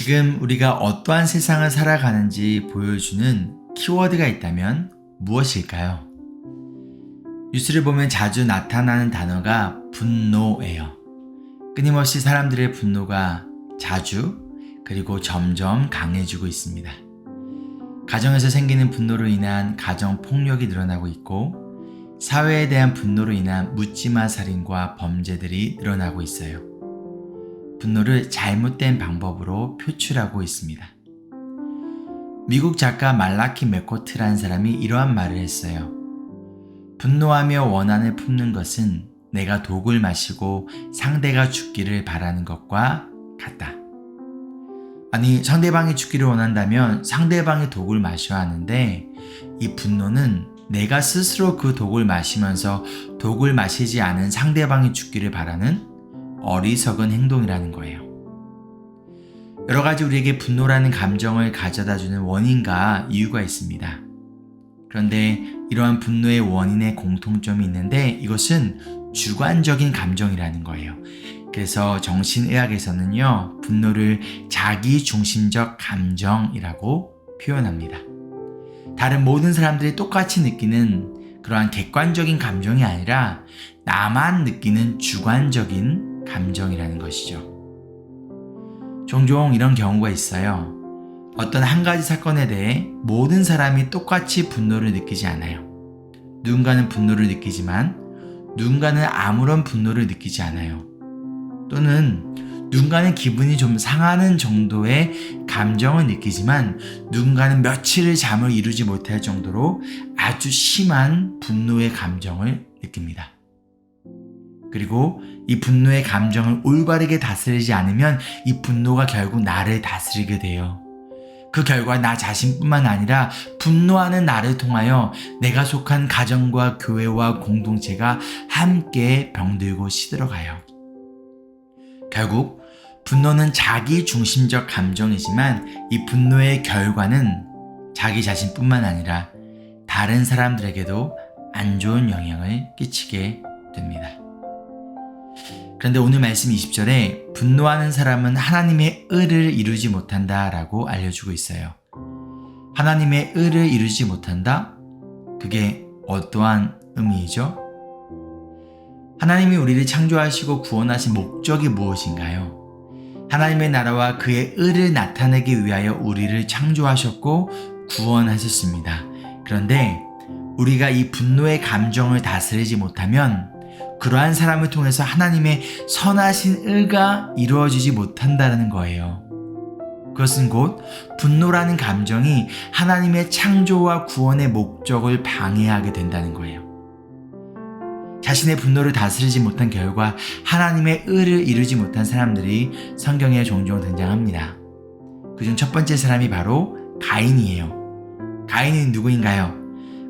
지금 우리가 어떠한 세상을 살아가는지 보여주는 키워드가 있다면 무엇일까요? 뉴스를 보면 자주 나타나는 단어가 분노예요. 끊임없이 사람들의 분노가 자주 그리고 점점 강해지고 있습니다. 가정에서 생기는 분노로 인한 가정 폭력이 늘어나고 있고 사회에 대한 분노로 인한 묻지마 살인과 범죄들이 늘어나고 있어요. 분노를 잘못된 방법으로 표출하고 있습니다. 미국 작가 말라키 메코트라는 사람이 이러한 말을 했어요. 분노하며 원한을 품는 것은 내가 독을 마시고 상대가 죽기를 바라는 것과 같다. 아니, 상대방이 죽기를 원한다면 상대방이 독을 마셔야 하는데 이 분노는 내가 스스로 그 독을 마시면서 독을 마시지 않은 상대방이 죽기를 바라는 어리석은 행동이라는 거예요. 여러 가지 우리에게 분노라는 감정을 가져다주는 원인과 이유가 있습니다. 그런데 이러한 분노의 원인에 공통점이 있는데 이것은 주관적인 감정이라는 거예요. 그래서 정신의학에서는요, 분노를 자기중심적 감정이라고 표현합니다. 다른 모든 사람들이 똑같이 느끼는 그러한 객관적인 감정이 아니라 나만 느끼는 주관적인 감정이라는 것이죠. 종종 이런 경우가 있어요. 어떤 한 가지 사건에 대해 모든 사람이 똑같이 분노를 느끼지 않아요. 누군가는 분노를 느끼지만 누군가는 아무런 분노를 느끼지 않아요. 또는 누군가는 기분이 좀 상하는 정도의 감정을 느끼지만 누군가는 며칠을 잠을 이루지 못할 정도로 아주 심한 분노의 감정을 느낍니다. 그리고 이 분노의 감정을 올바르게 다스리지 않으면 이 분노가 결국 나를 다스리게 돼요. 그 결과 나 자신뿐만 아니라 분노하는 나를 통하여 내가 속한 가정과 교회와 공동체가 함께 병들고 시들어가요. 결국 분노는 자기 중심적 감정이지만 이 분노의 결과는 자기 자신뿐만 아니라 다른 사람들에게도 안 좋은 영향을 끼치게 됩니다. 그런데 오늘 말씀 20절에 분노하는 사람은 하나님의 의를 이루지 못한다 라고 알려주고 있어요. 하나님의 의를 이루지 못한다? 그게 어떠한 의미이죠? 하나님이 우리를 창조하시고 구원하신 목적이 무엇인가요? 하나님의 나라와 그의 의를 나타내기 위하여 우리를 창조하셨고 구원하셨습니다. 그런데 우리가 이 분노의 감정을 다스리지 못하면 그러한 사람을 통해서 하나님의 선하신 의가 이루어지지 못한다는 거예요. 그것은 곧 분노라는 감정이 하나님의 창조와 구원의 목적을 방해하게 된다는 거예요. 자신의 분노를 다스리지 못한 결과 하나님의 의를 이루지 못한 사람들이 성경에 종종 등장합니다. 그중 첫 번째 사람이 바로 가인이에요. 가인은 누구인가요?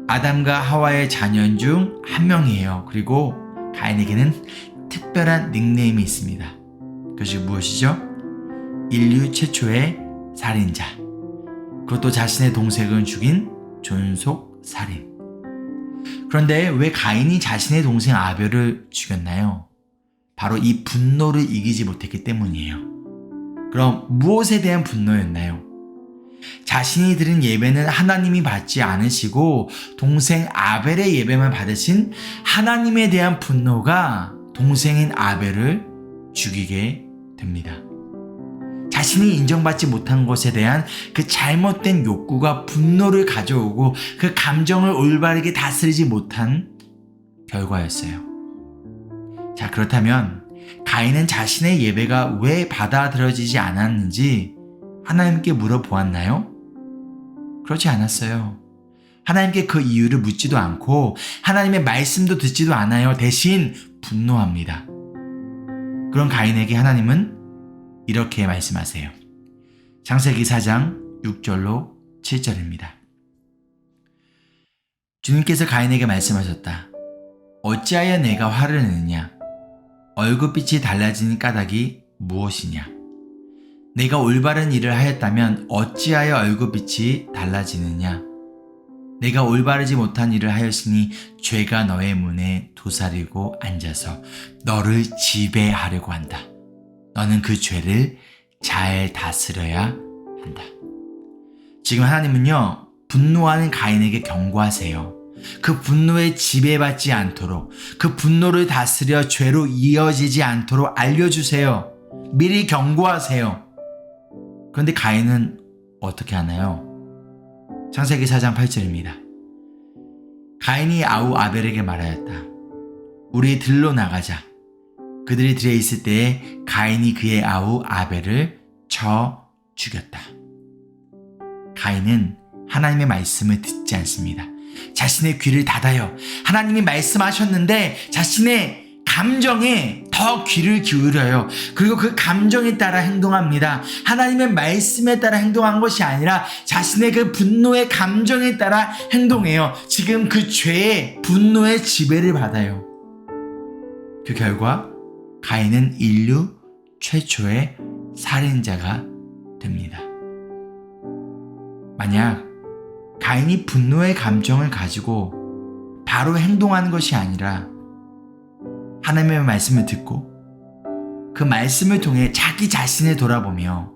아담과 하와의 자녀 중 한 명이에요. 그리고 가인에게는 특별한 닉네임이 있습니다. 그것이 무엇이죠? 인류 최초의 살인자. 그것도 자신의 동생을 죽인 존속살인. 그런데 왜 가인이 자신의 동생 아벨을 죽였나요? 바로 이 분노를 이기지 못했기 때문이에요. 그럼 무엇에 대한 분노였나요? 자신이 드린 예배는 하나님이 받지 않으시고 동생 아벨의 예배만 받으신 하나님에 대한 분노가 동생인 아벨을 죽이게 됩니다. 자신이 인정받지 못한 것에 대한 그 잘못된 욕구가 분노를 가져오고 그 감정을 올바르게 다스리지 못한 결과였어요. 자, 그렇다면 가인은 자신의 예배가 왜 받아들여지지 않았는지 하나님께 물어보았나요? 그렇지 않았어요. 하나님께 그 이유를 묻지도 않고 하나님의 말씀도 듣지도 않아요. 대신 분노합니다. 그런 가인에게 하나님은 이렇게 말씀하세요. 창세기 4장 6절로 7절입니다. 주님께서 가인에게 말씀하셨다. 어찌하여 내가 화를 내느냐? 얼굴빛이 달라지는 까닭이 무엇이냐? 내가 올바른 일을 하였다면 어찌하여 얼굴빛이 달라지느냐? 내가 올바르지 못한 일을 하였으니 죄가 너의 문에 도사리고 앉아서 너를 지배하려고 한다. 너는 그 죄를 잘 다스려야 한다. 지금 하나님은요, 분노하는 가인에게 경고하세요. 그 분노에 지배받지 않도록, 그 분노를 다스려 죄로 이어지지 않도록 알려주세요. 미리 경고하세요. 그런데 가인은 어떻게 하나요? 창세기 4장 8절입니다. 가인이 아우 아벨에게 말하였다. 우리 들로 나가자. 그들이 들에 있을 때에 가인이 그의 아우 아벨을 쳐 죽였다. 가인은 하나님의 말씀을 듣지 않습니다. 자신의 귀를 닫아요. 하나님이 말씀하셨는데 자신의 감정에 더 귀를 기울여요. 그리고 그 감정에 따라 행동합니다. 하나님의 말씀에 따라 행동한 것이 아니라 자신의 그 분노의 감정에 따라 행동해요. 지금 그 죄의 분노의 지배를 받아요. 그 결과 가인은 인류 최초의 살인자가 됩니다. 만약 가인이 분노의 감정을 가지고 바로 행동하는 것이 아니라 하나님의 말씀을 듣고 그 말씀을 통해 자기 자신을 돌아보며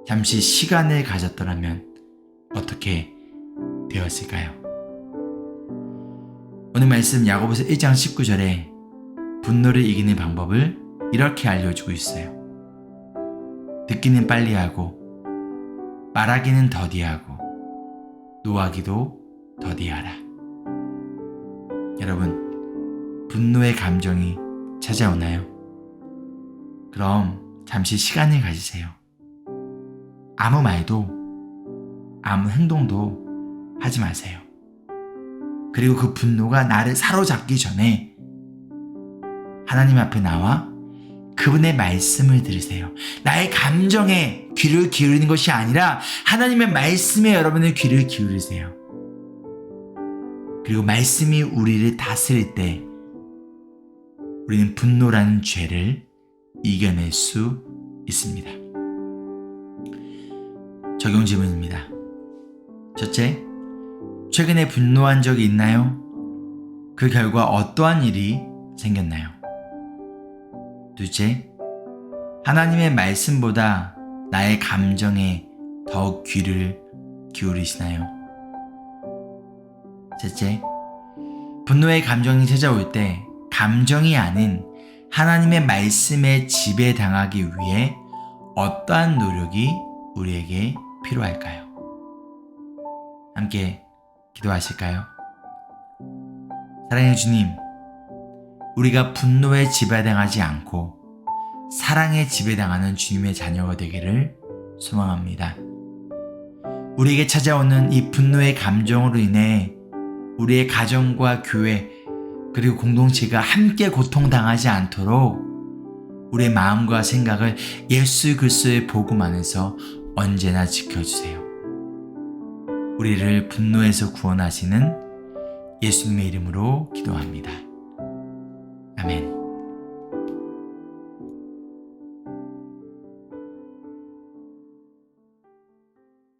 잠시 시간을 가졌더라면 어떻게 되었을까요? 오늘 말씀 야고보서 1장 19절에 분노를 이기는 방법을 이렇게 알려주고 있어요. 듣기는 빨리 하고 말하기는 더디하고 노하기도 더디하라. 여러분, 분노의 감정이 찾아오나요? 그럼 잠시 시간을 가지세요. 아무 말도 아무 행동도 하지 마세요. 그리고 그 분노가 나를 사로잡기 전에 하나님 앞에 나와 그분의 말씀을 들으세요. 나의 감정에 귀를 기울이는 것이 아니라 하나님의 말씀에 여러분의 귀를 기울이세요. 그리고 말씀이 우리를 다스릴 때 우리는 분노라는 죄를 이겨낼 수 있습니다. 적용 질문입니다. 첫째, 최근에 분노한 적이 있나요? 그 결과 어떠한 일이 생겼나요? 둘째, 하나님의 말씀보다 나의 감정에 더욱 귀를 기울이시나요? 셋째, 분노의 감정이 찾아올 때 감정이 아닌 하나님의 말씀에 지배당하기 위해 어떠한 노력이 우리에게 필요할까요? 함께 기도하실까요? 사랑의 주님, 우리가 분노에 지배당하지 않고 사랑에 지배당하는 주님의 자녀가 되기를 소망합니다. 우리에게 찾아오는 이 분노의 감정으로 인해 우리의 가정과 교회 그리고 공동체가 함께 고통당하지 않도록 우리의 마음과 생각을 예수 그리스도의 복음 안에서 언제나 지켜주세요. 우리를 분노에서 구원하시는 예수님의 이름으로 기도합니다. 아멘.